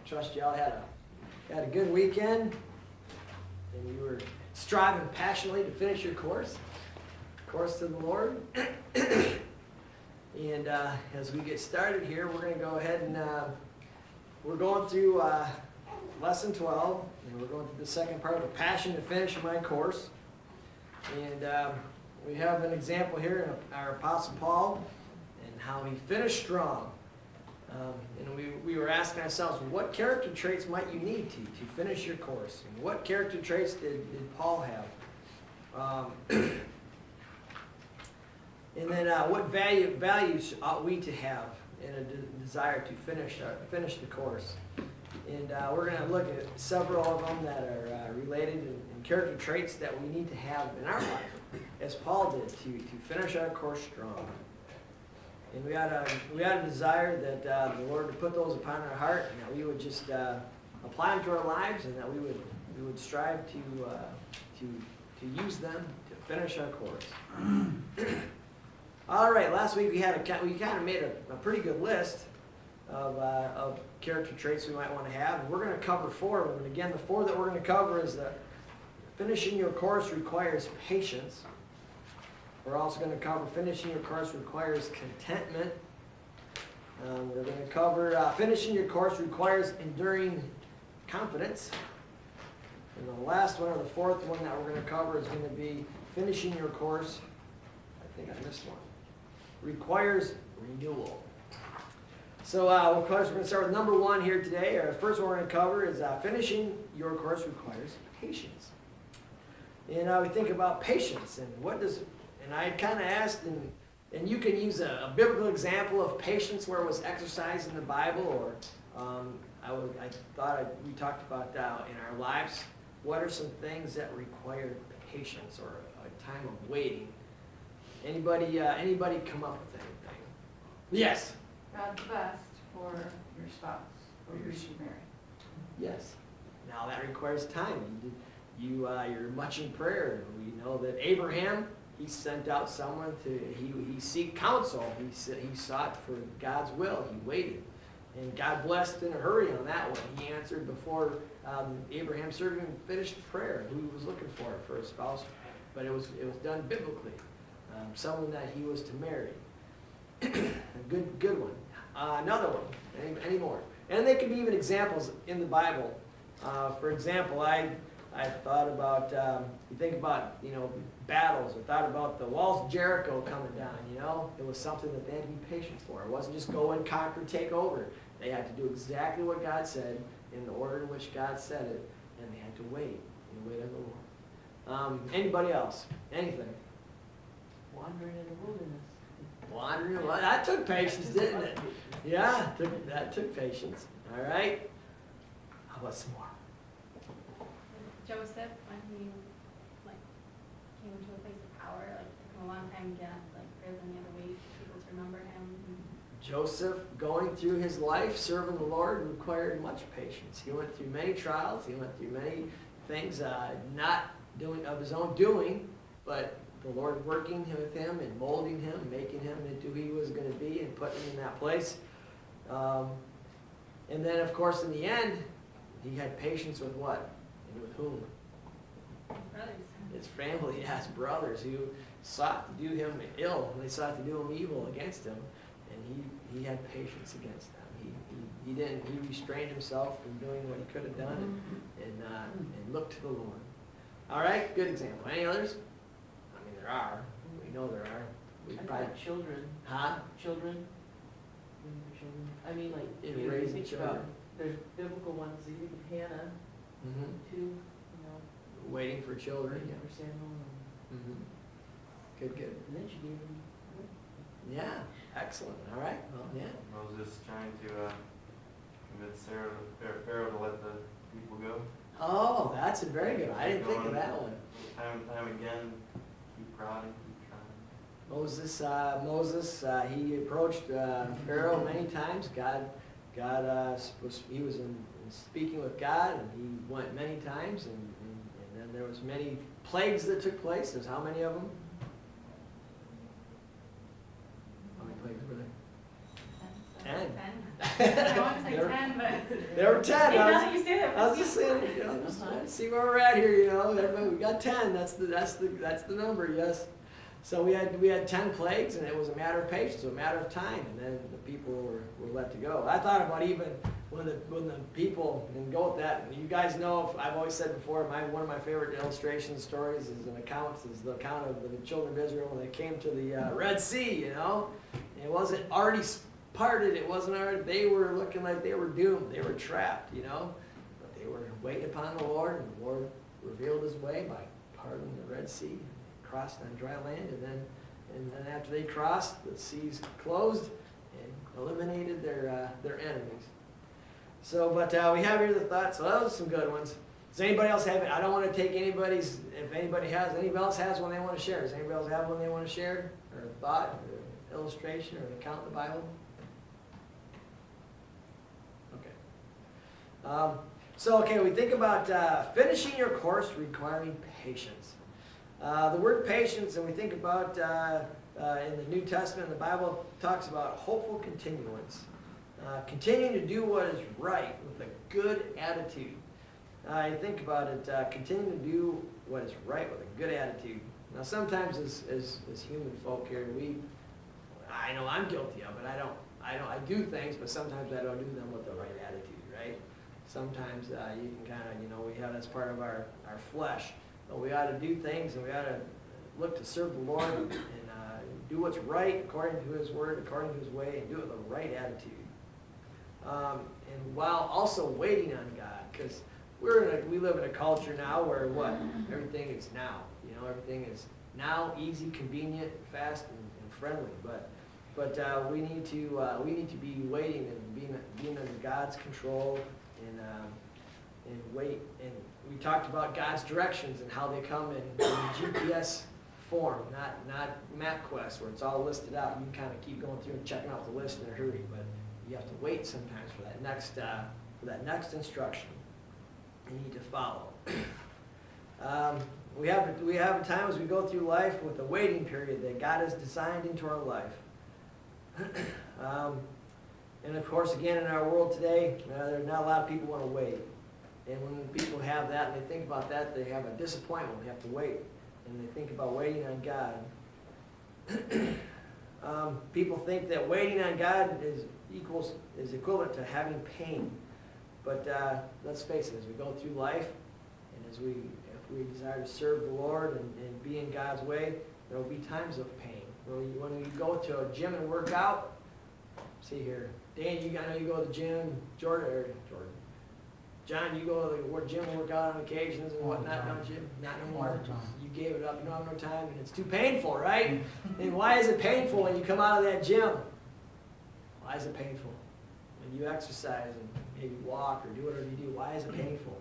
trust you all had a good weekend, and you were striving passionately to finish your course to the Lord. And as we get started here, we're going to go ahead and we're going through lesson 12, and we're going through the second part of a passion to finish my course. And we have an example here in our Apostle Paul and how he finished strong. And we were asking ourselves, what character traits might you need to finish your course? And what character traits did Paul have? And then what values ought we to have in a desire to finish the course? And we're going to look at several of them that are related and character traits that we need to have in our life, as Paul did, to finish our course strong. And we had a desire that the Lord would put those upon our heart, and that we would just apply them to our lives, and that we would strive to use them to finish our course. All right, last week we kind of made a pretty good list of character traits we might want to have, and we're going to cover 4 of them. And again, the 4 that we're going to cover is that finishing your course requires patience. We're also going to cover finishing your course requires contentment. We're going to cover finishing your course requires enduring confidence. And the last one, or the 4th one that we're going to cover, is going to be finishing your course, I think I missed one, requires renewal. So of course we're going to start with number 1 here today. Our first one we're going to cover is finishing your course requires patience. And we think about patience, and and I kind of asked, and you can use a biblical example of patience where it was exercised in the Bible, or we talked about in our lives, what are some things that require patience or a time of waiting? Anybody come up with anything? Yes. God's best for your spouse or your married. Yes. Now that requires time. You're much in prayer. We know that Abraham, he sent out someone he seek counsel. He sought for God's will. He waited. And God blessed in a hurry on that one. He answered before Abraham's servant finished prayer, who he was looking for a spouse. But it was done biblically. Someone that he was to marry. A good one. Another one. Any more? And they could be even examples in the Bible. For example, I thought about, you think about, battles, or thought about the walls of Jericho coming down, It was something that they had to be patient for. It wasn't just go and conquer, take over. They had to do exactly what God said in the order in which God said it, and they had to wait and wait on the Lord. Anybody else? Anything? Wandering in the wilderness. That took patience, didn't it? Yeah, that took patience. All right. How about some more? Joseph, when he came to a place of power, it took him a long time to get prison. He had to wait for people to remember him. Joseph, going through his life, serving the Lord, required much patience. He went through many trials. He went through many things not doing of his own doing, but the Lord working with him and molding him, making him into who he was going to be, and putting him in that place. And then, of course, in the end, he had patience with what? And with whom? His brothers. His family, his brothers, who sought to do him ill. They sought to do him evil against him. And he had patience against them. He restrained himself from doing what he could have done, and looked to the Lord. All right, good example. Any others? I mean, there are. We know there are. We probably Children. Huh? Children. I mean, In if you raising think children. about, there's biblical ones. You think of Hannah, too. Waiting for children. Waiting for Samuel. Good. And then she gave him. Yeah, excellent. All right. Well, yeah. Moses trying to convince Pharaoh to let the people go. Oh, that's a very good one. I didn't think of that one. Time and time again, keep prodding, keep trying. Moses, he approached Pharaoh many times. God he was in speaking with God, and he went many times, and then there was many plagues that took place. There's how many of them? How many plagues were there? 10. 10. I want to say There- 10, but. There were 10. Now I that you say that. was just saying, you know, just trying to see where we're at here, you know. Everybody, we got 10. That's the number, yes. So we had 10 plagues, and it was a matter of patience, a matter of time, and then the people were let to go. I thought about even when the people, and go with that. You guys know, I've always said before, one of my favorite illustration stories is the account of the children of Israel when they came to the Red Sea. You know, it wasn't already parted. It wasn't already. They were looking like they were doomed. They were trapped. You know, but they were waiting upon the Lord, and the Lord revealed His way by parting the Red Sea. Crossed on dry land, and then after they crossed, the seas closed and eliminated their enemies. So, but we have here the thoughts. So those are some good ones. Does anybody else have it? I don't want to take anybody's. If anybody else has one they want to share. Does anybody else have one they want to share, or a thought, or an illustration, or an account in the Bible? Okay. So we think about finishing your course requiring patience. The word patience, and we think about in the New Testament, the Bible talks about hopeful continuance. Continuing to do what is right with a good attitude. You think about it, continuing to do what is right with a good attitude. Now sometimes as human folk here, I know I'm guilty of it. I do things, but sometimes I don't do them with the right attitude, right? Sometimes you can kind of, we have that's part of our flesh. But we ought to do things, and we ought to look to serve the Lord and do what's right according to His word, according to His way, and do it with the right attitude. And while also waiting on God, because we live in a culture now where everything is now. Everything is now easy, convenient, fast, and friendly. But we need to be waiting and being under God's control and wait. And we talked about God's directions and how they come in GPS form, not MapQuest, where it's all listed out. You can kind of keep going through and checking out the list in a hurry, but you have to wait sometimes for that next instruction you need to follow. We have a time as we go through life with a waiting period that God has designed into our life. And of course, again, in our world today, there's not a lot of people want to wait. And when people have that and they think about that, they have a disappointment. They have to wait. And they think about waiting on God. People think that waiting on God is equivalent to having pain. But let's face it, as we go through life, and if we desire to serve the Lord and be in God's way, there will be times of pain. When you go to a gym and work out, see here, Dan, I know you go to the gym, Jordan, John, you go to the gym and work out on occasions and whatnot, don't you? Not anymore. You gave it up, you don't have no time, and it's too painful, right? And why is it painful when you come out of that gym? Why is it painful? When you exercise and maybe walk or do whatever you do, why is it painful?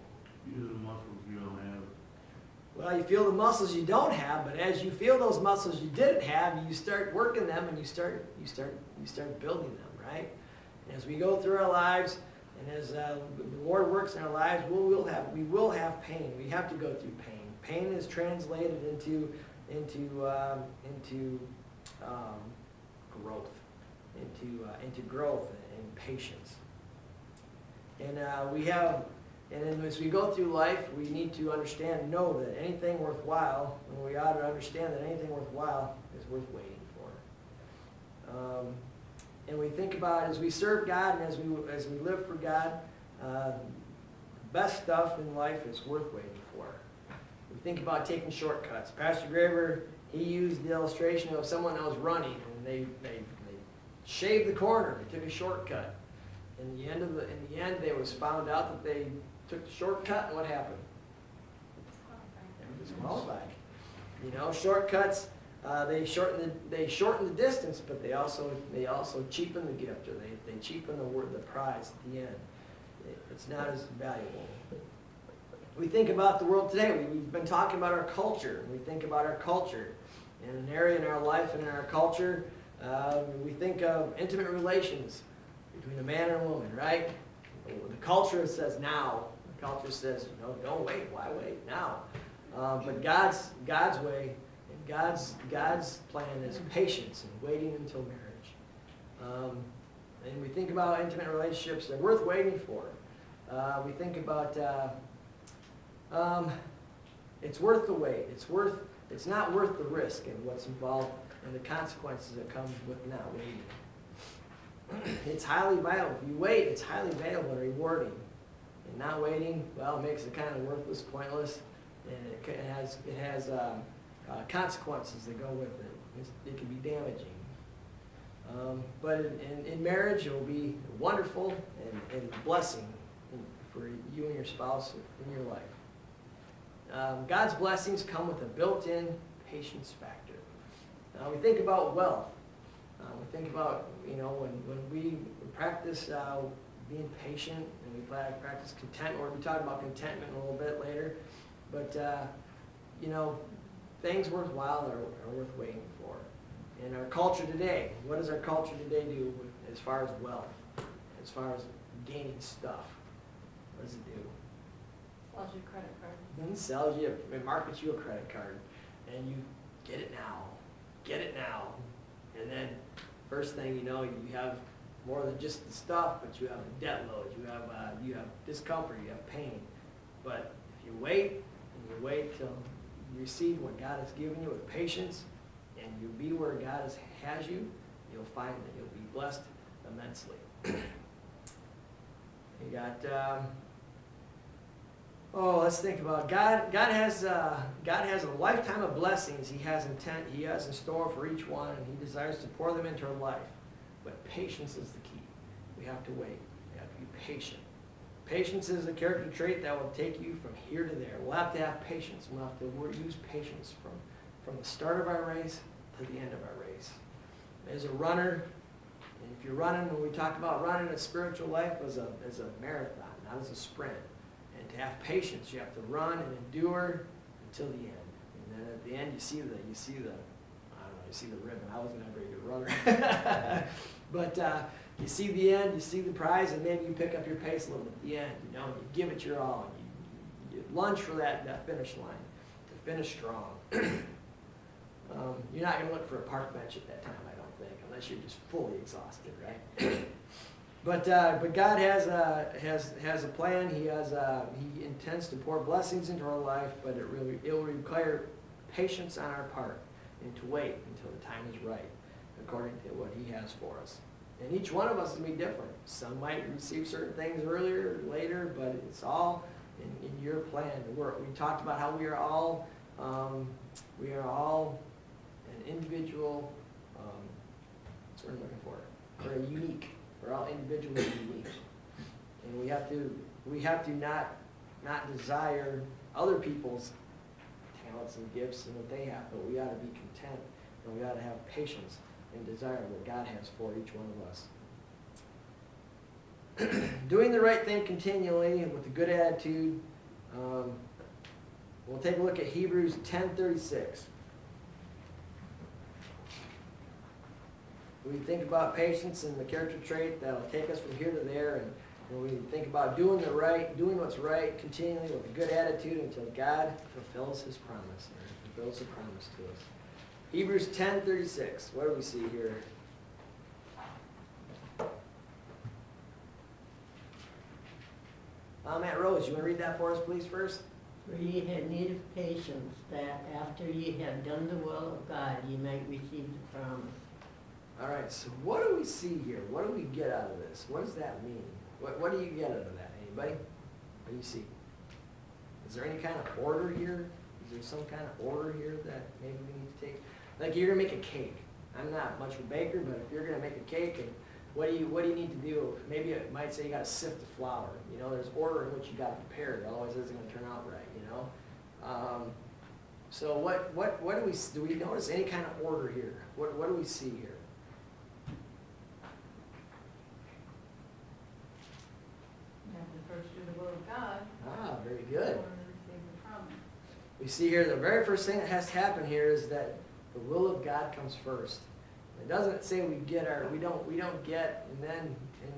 Use the muscles you don't have. Well, you feel the muscles you don't have, but as you feel those muscles you didn't have, you start working them and you start building them, right? And as we go through our lives, and as the Lord works in our lives, we will have pain. We have to go through pain. Pain is translated into growth, into growth and patience. And as we go through life, we need to understand and know that anything worthwhile, and we ought to understand that anything worthwhile is worth waiting for. And we think about as we serve God and as we live for God, the best stuff in life is worth waiting for. We think about taking shortcuts. Pastor Graver, he used the illustration of someone that was running, and they shaved the corner. They took a shortcut. In the end, they was found out that they took the shortcut, and what happened? They were disqualified. Shortcuts. They shorten the distance, but they also cheapen the gift, or they cheapen the prize at the end. It's not as valuable. We think about the world today. We've been talking about our culture. We think about our culture. In an area in our life and in our culture, we think of intimate relations between a man and a woman, right? The culture says now. The culture says, don't wait. Why wait? Now. But God's way, God's plan is patience and waiting until marriage. And we think about intimate relationships, they're worth waiting for. We think about, it's worth the wait. It's not worth the risk and what's involved and the consequences that come with not waiting. It's highly valuable. If you wait, it's highly valuable and rewarding. And not waiting, well, it makes it kind of worthless, pointless, and it has consequences that go with it. It can be damaging. But in marriage, it will be wonderful and blessing for you and your spouse in your life. God's blessings come with a built-in patience factor. We think about wealth. We think about, when we practice being patient, and we practice contentment. We're going to be talking about contentment a little bit later. But, things worthwhile are worth waiting for. In our culture today, what does our culture today do as far as wealth, as far as gaining stuff? What does it do? Sells you a credit card. It sells you, it markets you a credit card, and you get it now. And then first thing you know, you have more than just the stuff, but you have a debt load, you have discomfort, you have pain. But if you wait, and you wait till you receive what God has given you with patience, and you be where God has you, you'll find that you'll be blessed immensely. You got, let's think about God. God has a lifetime of blessings He has in store for each one, and He desires to pour them into our life. But patience is the key. We have to wait. We have to be patient. Patience is a character trait that will take you from here to there. We'll have to have patience. We'll have to use patience from the start of our race to the end of our race. As a runner, and if you're running, when we talk about running a spiritual life as a marathon, not as a sprint. And to have patience, you have to run and endure until the end. And then at the end, you see the ribbon. I wasn't a very good runner. But you see the end, you see the prize, and maybe you pick up your pace a little bit at the end, and you give it your all. You lunge for that finish line to finish strong. You're not going to look for a park bench at that time, I don't think, unless you're just fully exhausted, right? But God has a plan. He intends to pour blessings into our life, but it will require patience on our part and to wait until the time is right, according to what He has for us. And each one of us is going to be different. Some might receive certain things earlier, later, but it's all in your plan. We talked about how we are all an individual. That's what I'm looking for. We're unique. We're all individually unique, and we have to not desire other people's talents and gifts and what they have, but we ought to be content, and we ought to have patience and desire what God has for each one of us. Doing the right thing continually and with a good attitude. We'll take a look at Hebrews 10:36. We think about patience and the character trait that will take us from here to there, and when we think about doing what's right, continually with a good attitude until God fulfills His promise, and fulfills the promise to us. Hebrews 10:36. What do we see here? Matt Rose, you want to read that for us, please, first? For ye had need of patience, that after ye have done the will of God, ye might receive the promise. All right, so what do we see here? What do we get out of this? What does that mean? What do you get out of that? Anybody? What do you see? Is there any kind of order here? Is there some kind of order here that maybe we need to take? Like you're gonna make a cake. I'm not much of a baker, but if you're gonna make a cake, and what do you need to do? Maybe it might say you gotta sift the flour. There's order in which you gotta prepare it. Otherwise, it isn't gonna turn out right. So what do we notice any kind of order here? What do we see here? You have to first do the will of God. Very good. In order to receive the promise. We see here the very first thing that has to happen here is that the will of God comes first. It doesn't say we don't get and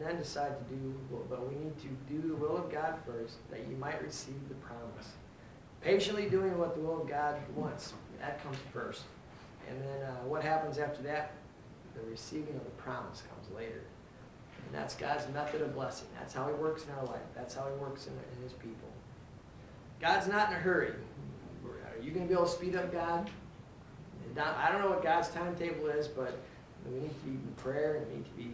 then decide to do, but we need to do the will of God first, that you might receive the promise. Patiently doing what the will of God wants, that comes first. And then what happens after that? The receiving of the promise comes later. that's God's method of blessing. That's how he works in our life. That's how he works in his people. God's not in a hurry. Are you going to be able to speed up God? I don't know what God's timetable is, but we need to be in prayer, and we need to be,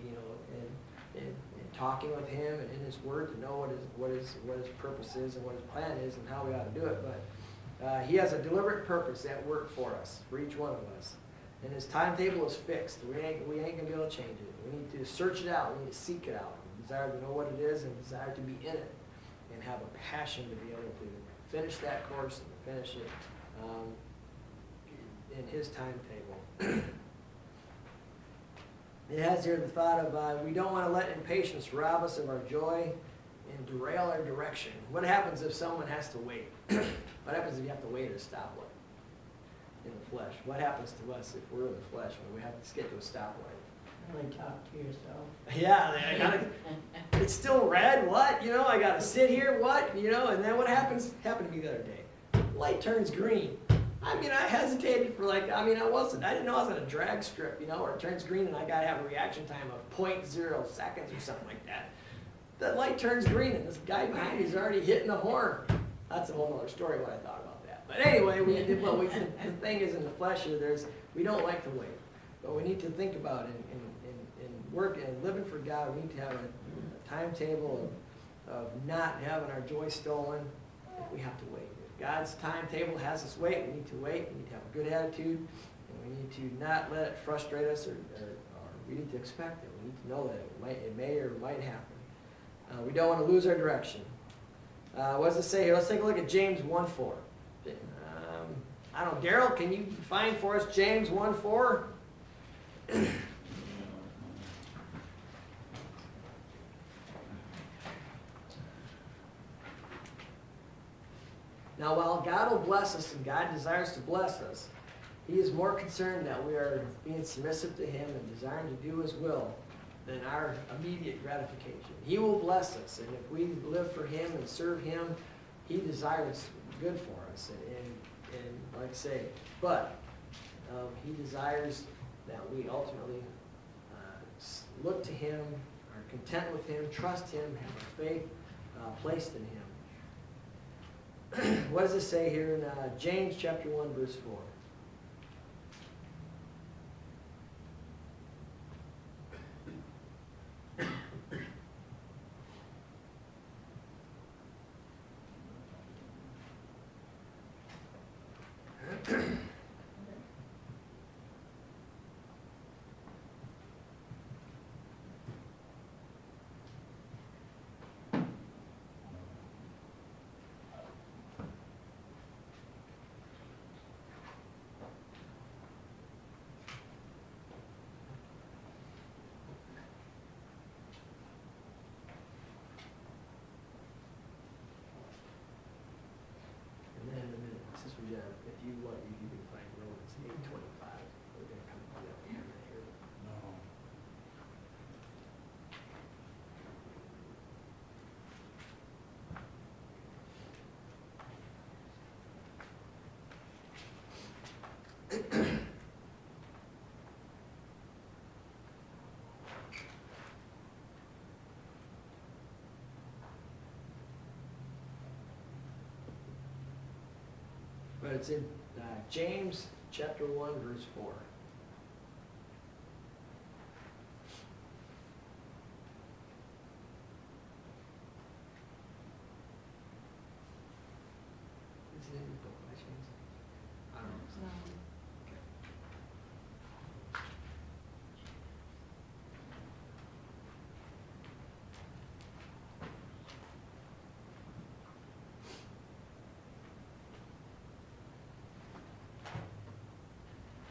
in talking with him and in his word to know what his purpose is and what his plan is and how we ought to do it. But he has a deliberate purpose at work for us, for each one of us. And his timetable is fixed. We ain't going to be able to change it. We need to search it out. We need to seek it out. We desire to know what it is and desire to be in it and have a passion to be able to finish that course and finish it in his timetable. It has here the thought of we don't want to let impatience rob us of our joy and derail our direction. What happens if someone has to wait? What happens if you have to wait at a stoplight in the flesh? What happens to us if we're in the flesh when we have to get to a stoplight? Really talk to yourself. Yeah, I gotta, it's still red, what? I gotta sit here, what? And then what happens? Happened to me the other day. Light turns green. I hesitated for I didn't know I was on a drag strip, where it turns green and I gotta have a reaction time of 0.0 seconds or something like that. That light turns green and this guy behind me is already hitting the horn. That's a whole other story what I thought about that. But anyway, the thing is in the flesh here, we don't like to wait. But we need to think about it in work and living for God. We need to have a timetable of not having our joy stolen if we have to wait. If God's timetable has us wait, we need to wait. We need to have a good attitude, and we need to not let it frustrate us, or we need to expect it. We need to know that it may or might happen. We don't want to lose our direction. What does it say here? Let's take a look at James 1:4. I don't know, Daryl, can you find for us James 1:4? Now, while God will bless us and God desires to bless us, he is more concerned that we are being submissive to him and desiring to do his will than our immediate gratification. He will bless us, and if we live for him and serve him, he desires good for us. And like I say, but he desires that we ultimately look to him, are content with him, trust him, have our faith placed in him. What does it say here in James chapter 1, verse 4? If you want, you can find Romans 8:25. We're going to come to that one here. No. But it's in James chapter 1, verse 4. Is it in your book by chance? I don't know. Okay.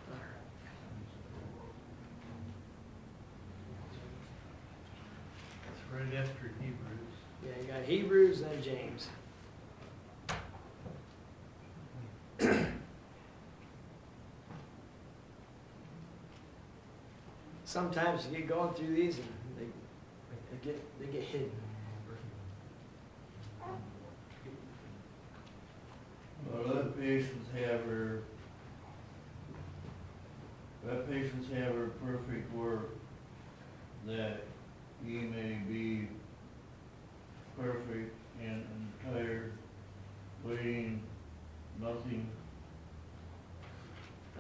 All right. It's right after Hebrews. Yeah, you got Hebrews and James. Sometimes you get going through these and they get hidden. Let patience have her perfect work, that ye may perfect and entire, waiting, nothing.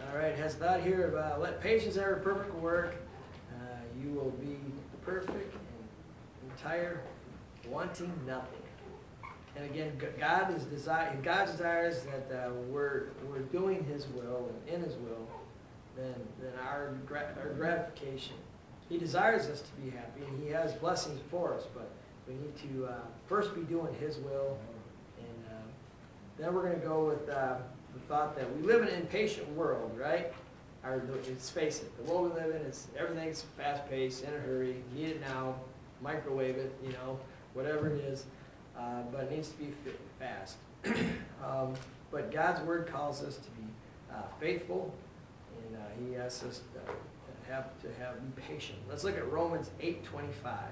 All right, has thought here about let patience have her perfect work. You will be perfect and entire, wanting nothing. And again, God's desires that we're doing His will and in His will, than our gratification. He desires us to be happy, and He has blessings for us, but we need to first be doing His will, and then we're going to go with the thought that we live in an impatient world, right? Let's face it, the world we live in, everything's fast-paced, in a hurry, need it now, microwave it, whatever it is, but it needs to be fast. But God's Word calls us to be faithful, and He asks us to be patient. Let's look at Romans 8:25.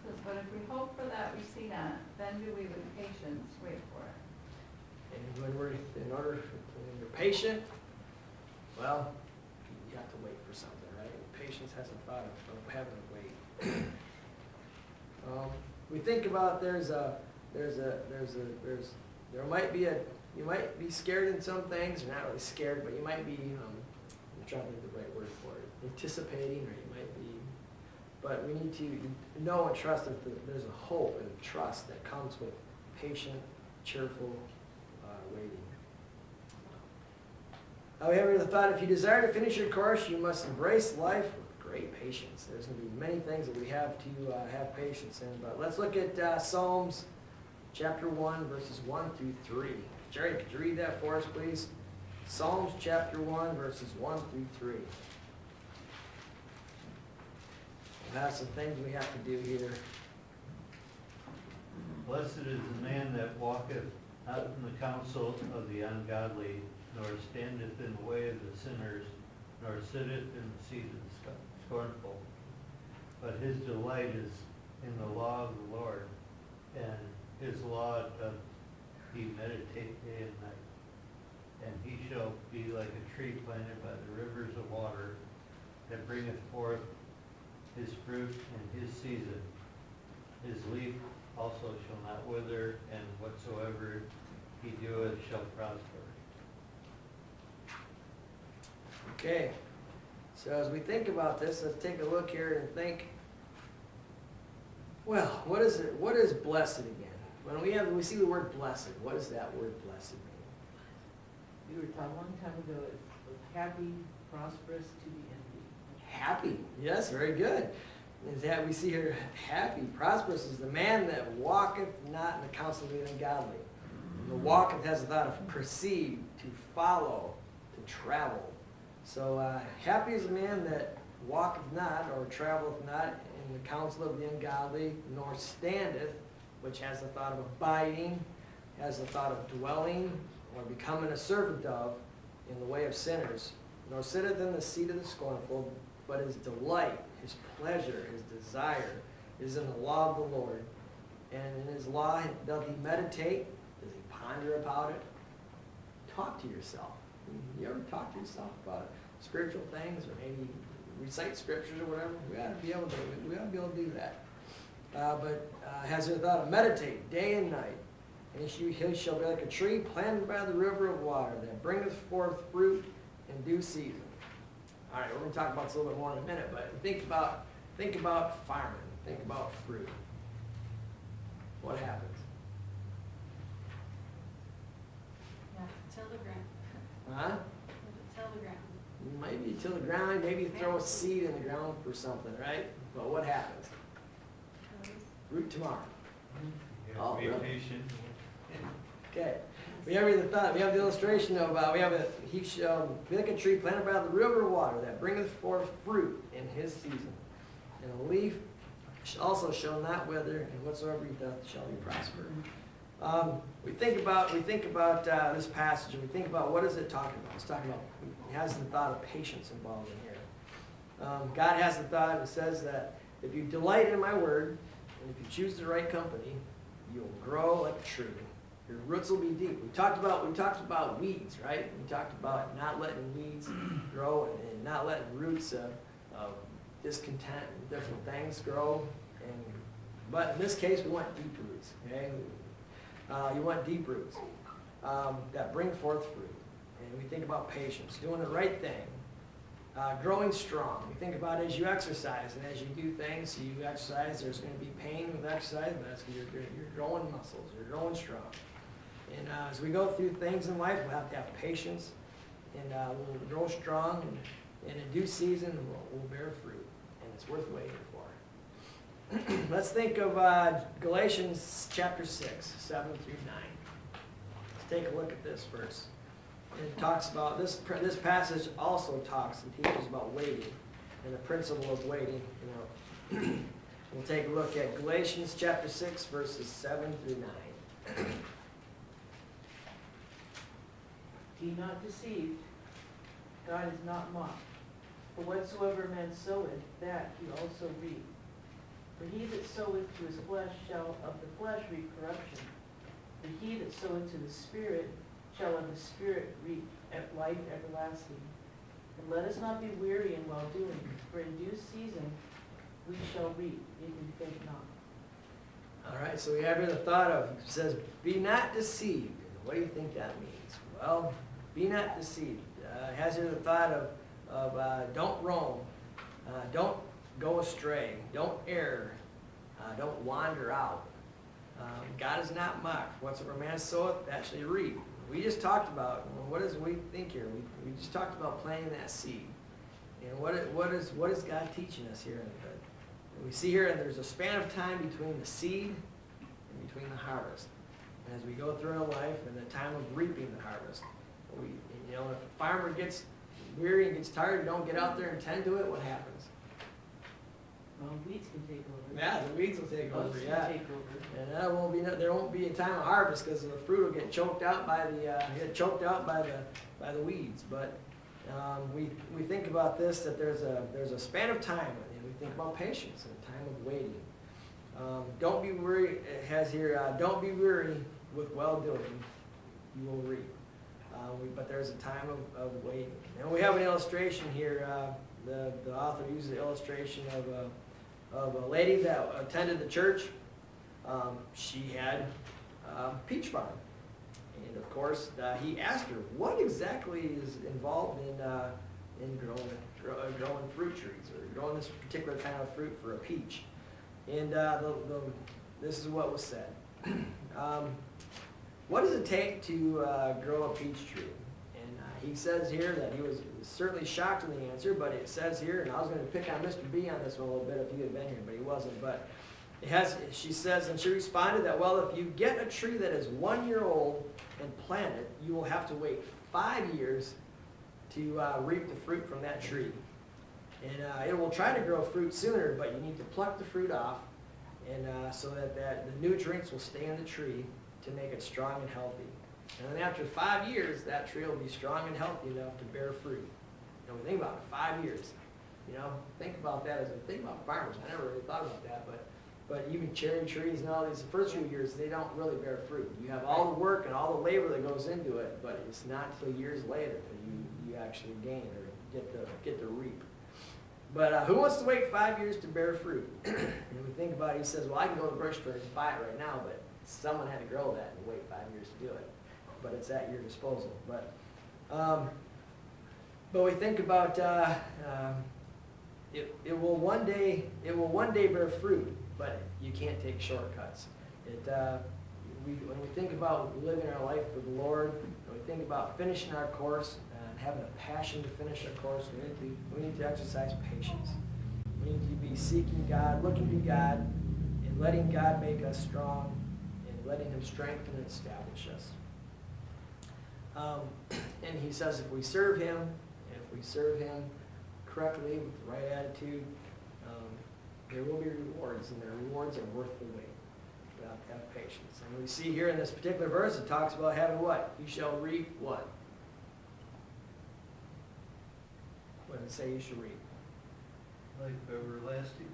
Says, but if we hope for that we see not, then do we with patience wait for it. And when when you're patient, well, you have to wait for something, right? Patience has a thought of having to wait. We think about there might be you might be scared in some things, or not really scared, but you might be, I'm trying to think of the right word for it, anticipating, or you might be, but we need to know and trust that there's a hope and trust that comes with patient, cheerful waiting. We have the thought, if you desire to finish your course, you must embrace life with great patience. There's going to be many things that we have to have patience in, but let's look at Psalms chapter 1, verses 1 through 3. Jerry, could you read that for us, please? Psalms chapter 1, verses 1 through 3. We'll have some things we have to do here. Blessed is the man that walketh not in the counsel of the ungodly, nor standeth in the way of the sinners, nor sitteth in the seat of the scornful. But his delight is in the law of the Lord, and his law doth he meditate day and night. And he shall be like a tree planted by the rivers of water, that bringeth forth his fruit in his season. His leaf also shall not wither, and whatsoever he doeth shall prosper. Okay, so as we think about this, let's take a look here and think, well, what is it? What is blessed again? When we see the word blessed, what does that word blessed mean? You were taught a long time ago, it was happy, prosperous, to be envied. Happy, yes, very good. Is that we see here, happy, prosperous is the man that walketh not in the counsel of the ungodly. The walketh has the thought of proceed, to follow, to travel. So happy is a man that walketh not, or travelleth not in the counsel of the ungodly, nor standeth, which has the thought of abiding, has the thought of dwelling, or becoming a servant of, in the way of sinners, nor sitteth in the seat of the scornful, but his delight, his pleasure, his desire is in the law of the Lord. And in his law doth he meditate, does he ponder about it? Talk to yourself. You ever talk to yourself about spiritual things, or maybe recite scriptures or whatever? We ought to be able to do that. But has the thought of meditate day and night. And he shall be like a tree planted by the river of water, that bringeth forth fruit in due season. All right, we're going to talk about this a little bit more in a minute, but think about farming. Think about fruit. What happens? Yeah, till the ground. Huh? Till the ground. Maybe till the ground, maybe you throw a seed in the ground for something, right? But what happens? Root tomorrow. You Oh, have to be really? patient. Okay. We have the illustration of, he shall be like a tree planted by the river of water, that bringeth forth fruit in his season. And a leaf also shall not wither, and whatsoever he doth shall he prosper. We think about this passage, and we think about, what is it talking about? It's talking about, it has the thought of patience involved in here. God has the thought, it says that if you delight in my word, and if you choose the right company, you'll grow like a tree. Your roots will be deep. We talked about weeds, right? We talked about not letting weeds grow and not letting roots discontent and different things grow. But in this case, we want deep roots, okay? You want deep roots that bring forth fruit. And we think about patience, doing the right thing, growing strong. We think about as you exercise, and as you do things, you exercise, there's going to be pain with exercise, but that's because you're growing muscles, you're growing strong. And as we go through things in life, we'll have to have patience, and we'll grow strong, and in due season, we'll bear fruit, and it's worth waiting for. Let's think of Galatians chapter 6, 7 through 9. Let's take a look at this verse. And it talks about, this passage also talks and teaches about waiting and the principle of waiting. We'll take a look at Galatians chapter 6, verses 7 through 9. Be not deceived, God is not mocked. For whatsoever man soweth, that he also reap. For he that soweth to his flesh shall of the flesh reap corruption. But he that soweth to the Spirit shall of the Spirit reap life everlasting. And let us not be weary in well doing, for in due season we shall reap, if we faint not. All right, so we have here the thought of, it says, be not deceived. What do you think that means? Well, be not deceived. It has here the thought of don't roam, don't go astray, don't err, don't wander out. God is not mocked. Whatsoever man soweth, that shall he reap. We just talked about, what does we think here? We just talked about planting that seed. And what is God teaching us here? We see here, and there's a span of time between the seed and between the harvest. And as we go through our life and the time of reaping the harvest, if a farmer gets weary and gets tired, don't get out there and tend to it, what happens? Well, weeds can take over. Yeah, the weeds will take over, Bugs yeah. can take over. And there won't be a time of harvest because the fruit will get choked out by the weeds. But we think about this, that there's a span of time, and we think about patience and a time of waiting. Don't be weary. It has here, don't be weary with well doing. You will reap. But there's a time of waiting. And we have an illustration here. The author uses the illustration of a lady that attended the church. She had a peach farm. And of course, he asked her, what exactly is involved in growing fruit trees, or growing this particular kind of fruit for a peach? And this is what was said. What does it take to grow a peach tree? And he says here that he was certainly shocked in the answer, but it says here, and I was going to pick on Mr. B on this one a little bit if he had been here, but he wasn't. But she says, and she responded that, well, if you get a tree that is 1 year old and plant it, you will have to wait 5 years to reap the fruit from that tree. And it will try to grow fruit sooner, but you need to pluck the fruit off, and so that the nutrients will stay in the tree to make it strong and healthy. And then after 5 years, that tree will be strong and healthy enough to bear fruit. And we think about it, 5 years. Think about that as I think about farmers. I never really thought about that, but even cherry trees and all these, the first few years, they don't really bear fruit. You have all the work and all the labor that goes into it, but it's not until years later that you actually gain or get to reap. But who wants to wait 5 years to bear fruit? And we think about it, he says, well, I can go to the grocery store and buy it right now, but someone had to grow that and wait 5 years to do it. But it's at your disposal. But we think about it will one day bear fruit, but you can't take shortcuts. When we think about living our life for the Lord, when we think about finishing our course and having a passion to finish our course, we need to exercise patience. We need to be seeking God, looking to God, and letting God make us strong, and letting Him strengthen and establish us. And he says if we serve Him correctly with the right attitude, there will be rewards, and their rewards are worth the wait. We have to have patience. And we see here in this particular verse, it talks about having what? You shall reap what? What does it say you shall reap? Life everlasting.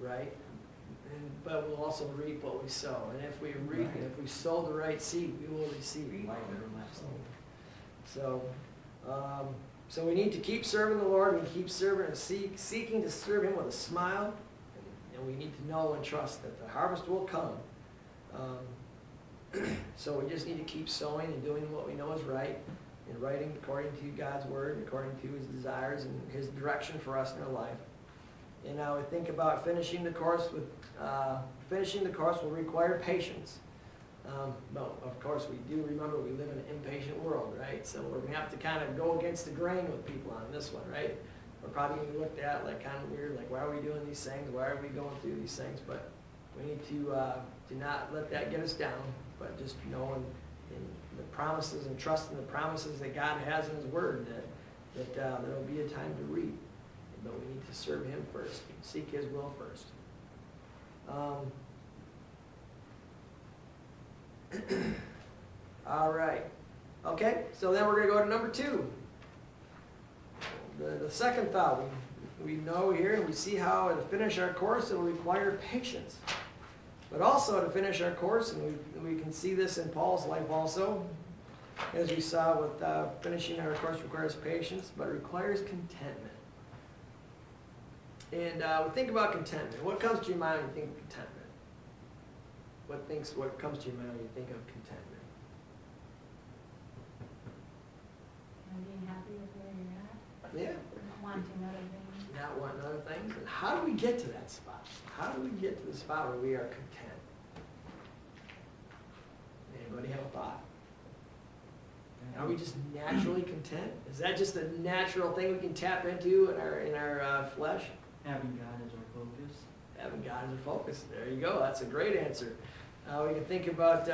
Right? But we'll also reap what we sow. And if we reap, and if we sow the right seed, we will receive life everlasting. So So we need to keep serving the Lord, we keep serving and seeking to serve Him with a smile, and we need to know and trust that the harvest will come. So we just need to keep sowing and doing what we know is right, and writing according to God's Word, according to His desires and His direction for us in our life. And now we think about finishing the course will require patience. But of course, we do remember we live in an impatient world, right? So we're going to have to kind of go against the grain with people on this one, right? We're probably going to be looked at like kind of weird, like why are we doing these things? Why are we going through these things? But we need to not let that get us down, but just know in the promises and trust in the promises that God has in His Word that there will be a time to reap. But we need to serve Him first, seek His will first. All right. Okay, so then we're going to go to number 2. The second thought, we know here and we see how to finish our course it will require patience. But also to finish our course, and we can see this in Paul's life also, as we saw with finishing our course requires patience, but it requires contentment. And we think about contentment. What comes to your mind when you think of contentment? What comes to your mind when you think of contentment? And being happy with where you're at, Yeah. not wanting other things. Not wanting other things. And how do we get to that spot? How do we get to the spot where we are content? Anybody have a thought? Are we just naturally content? Is that just a natural thing we can tap into in our flesh? Having God as our focus. Having God as a focus. There you go. That's a great answer. We can think about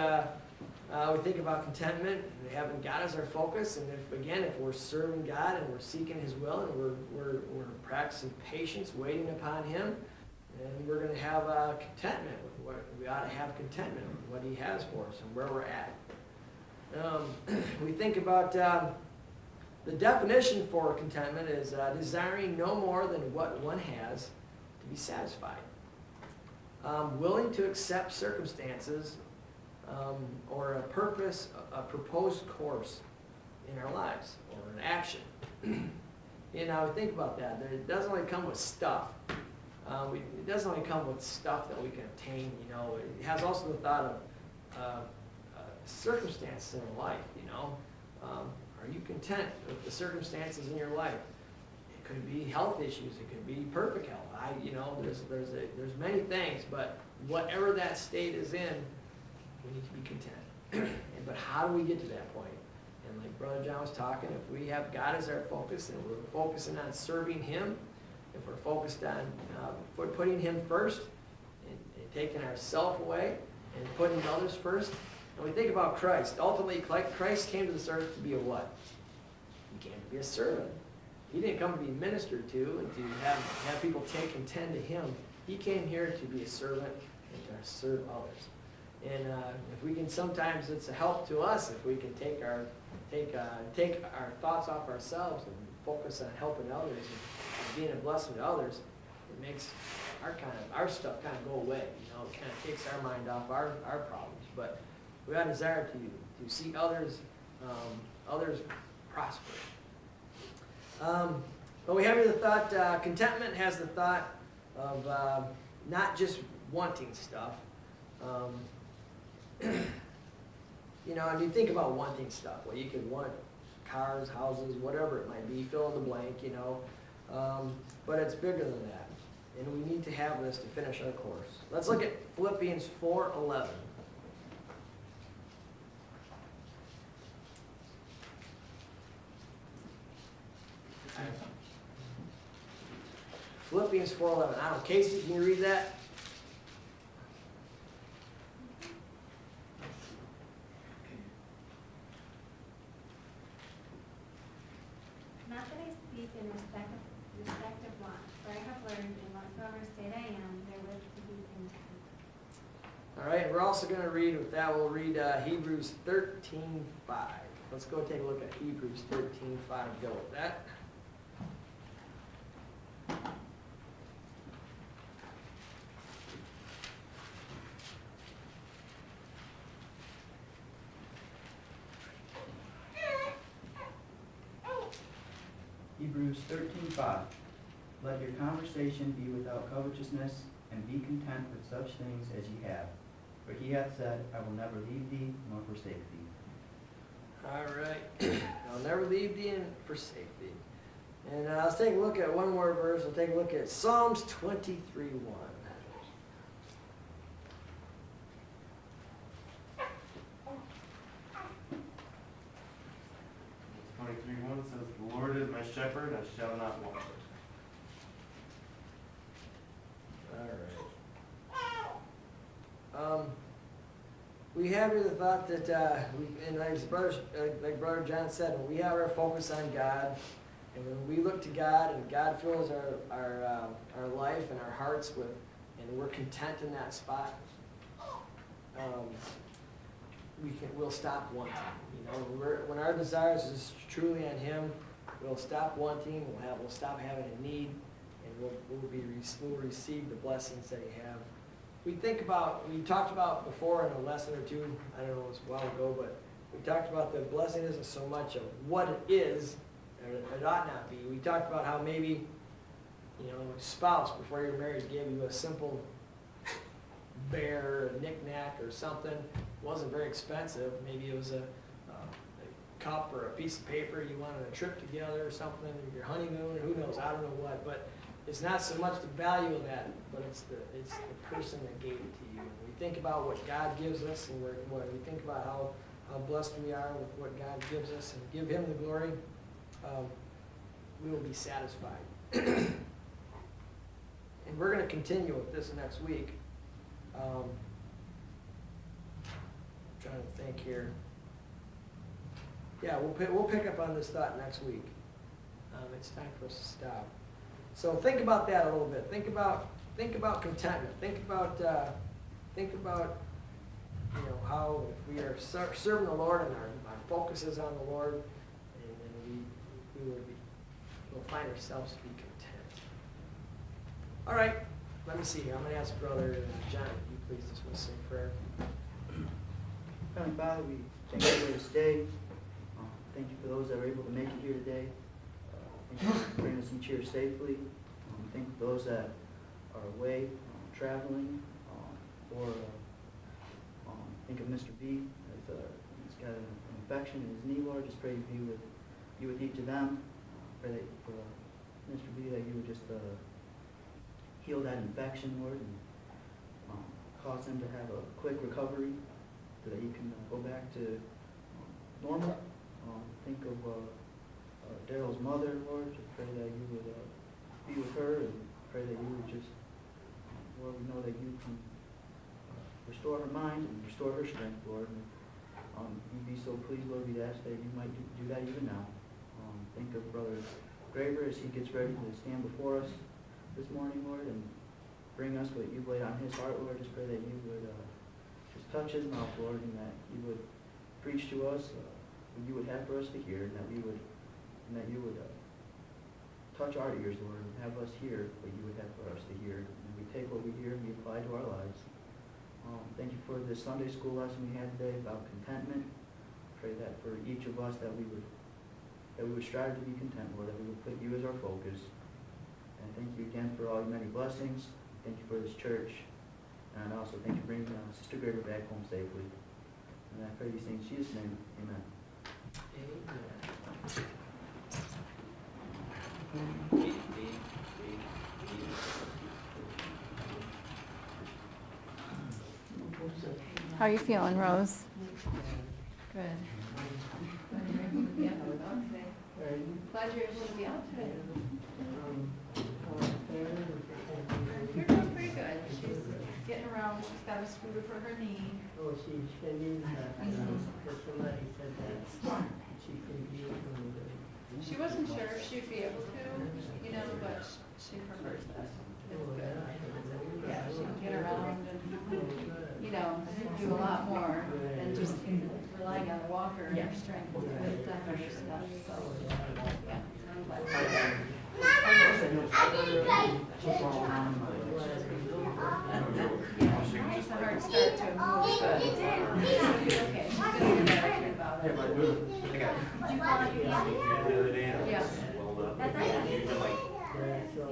contentment, and having God as our focus, and if we're serving God and we're seeking His will and we're practicing patience, waiting upon Him, and we're going to have contentment with what we ought to have contentment with what He has for us and where we're at. We think about the definition for contentment is desiring no more than what one has to be satisfied. Willing to accept circumstances or a purpose, a proposed course in our lives or an action. We think about that. It doesn't only come with stuff. It doesn't only come with stuff that we can obtain. It has also the thought of circumstances in our life. Are you content with the circumstances in your life? It could be health issues. It could be perfect health. There's many things, but whatever that state is in, we need to be content. But how do we get to that point? And like Brother John was talking, if we have God as our focus and we're focusing on serving Him, if we're focused on putting Him first and taking ourselves away and putting others first, and we think about Christ. Ultimately, Christ came to this earth to be a what? He came to be a servant. He didn't come to be ministered to and to have people take and tend to Him. He came here to be a servant and to serve others. And if we can, sometimes it's a help to us if we can take our thoughts off ourselves and focus on helping others and being a blessing to others. It makes our stuff kind of go away. It kind of takes our mind off our problems. But we have a desire to see others prosper. But we have here the thought, contentment has the thought of not just wanting stuff. And you think about wanting stuff. Well, you could want cars, houses, whatever it might be, fill in the blank, but it's bigger than that. And we need to have this to finish our course. Let's look at Philippians 4:11. Philippians 4:11. I don't know, Casey, can you read that? Not that I speak in respect of want, for I have learned in whatsoever state I am, therewith to be content. All right, and we're also going to read, with that, we'll read Hebrews 13:5. Let's go take a look at Hebrews 13:5. Go with that. Hebrews 13:5. Let your conversation be without covetousness, and be content with such things as ye have. For he hath said, I will never leave thee nor forsake thee. All right. I'll never leave thee and forsake thee. And let's take a look at one more verse. We'll take a look at Psalms 23:1. 23:1 says, "The Lord is my shepherd, I shall not want." All right. We have here the thought that, and like Brother John said, when we have our focus on God, and when we look to God, and God fills our life and our hearts with, and we're content in that spot, we'll stop wanting. You know, when our desires is truly on Him, we'll stop wanting. We'll stop having a need, and we'll receive the blessings that He have. We talked about before in a lesson or two, I don't know, it was a while ago, but we talked about the blessing isn't so much of what it is, or it ought not be. We talked about how maybe, you know, a spouse before you're married gave you a simple bear, a knick-knack or something. It wasn't very expensive. Maybe it was a cup or a piece of paper you wanted a trip together or something, your honeymoon, who knows, I don't know what, but it's not so much the value of that, but it's the person that gave it to you. And we think about what God gives us, and when we think about how blessed we are with what God gives us, and give Him the glory, we will be satisfied. And we're going to continue with this next week. Trying to think here. Yeah, we'll pick up on this thought next week. It's time for us to stop. So think about that a little bit. Think about contentment. Think about you know, how if we are serving the Lord and our focus is on the Lord, and we'll find ourselves to be content. All right, let me see here. I'm going to ask Brother John, if you please dismiss in prayer. Heavenly Father, we thank you for this day. Thank you for those that were able to make it here today. Thank you for bringing us each here safely. Thank you for those that are away, traveling, or think of Mr. B. He's got an infection in his knee, Lord. Just pray you be with each of them. Pray that for Mr. B, that you would just heal that infection, Lord, and cause him to have a quick recovery so that he can go back to normal. Think of Daryl's mother, Lord. Just pray that you would be with her, and pray that you would just, Lord, we know that you can restore her mind and restore her strength, Lord. And you'd be so pleased, Lord, we'd ask that you might do that even now. Think of Brother Graver as he gets ready to stand before us this morning, Lord, and bring us what you've laid on his heart, Lord. Just pray that you would just touch his mouth, Lord, and that you would preach to us what you would have for us to hear, and that you would touch our ears, Lord, and have us hear what you would have for us to hear. And we take what we hear and we apply to our lives. Thank you for this Sunday school lesson we had today about contentment. Pray that for each of us that we would strive to be content, Lord, that we would put you as our focus. And thank you again for all your many blessings. Thank you for this church. And also thank you for bringing Sister Graver back home safely. And I pray these things in Jesus' name. Amen. How are you feeling, Rose? Good. Glad you're able to be out today. Glad you're able to be out today. You're doing pretty good. She's getting around. She's got a scooter for her knee. Oh, she's been using that. Somebody said that she could use it. She wasn't sure if she'd be able to, you know, but she prefers that. It's good. Yeah, she can get around and, you know, do a lot more than just relying on the walker and her strength with that her stuff, so, yeah. It's a hard start to move, but it's okay. She's gonna be better about it. I got it. Did you call it? Yeah. The other day, I was Yeah. well up. That's Yeah, so,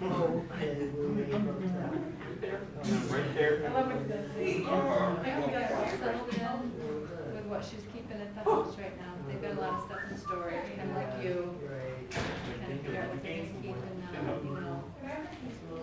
okay, we'll make it work out. Right there. I love what you see. Maybe got settled in with what she's keeping at the house right now. They've got a lot of stuff in storage, kind of like you. Right. Kind of figure out what they're gonna keep and not, you know.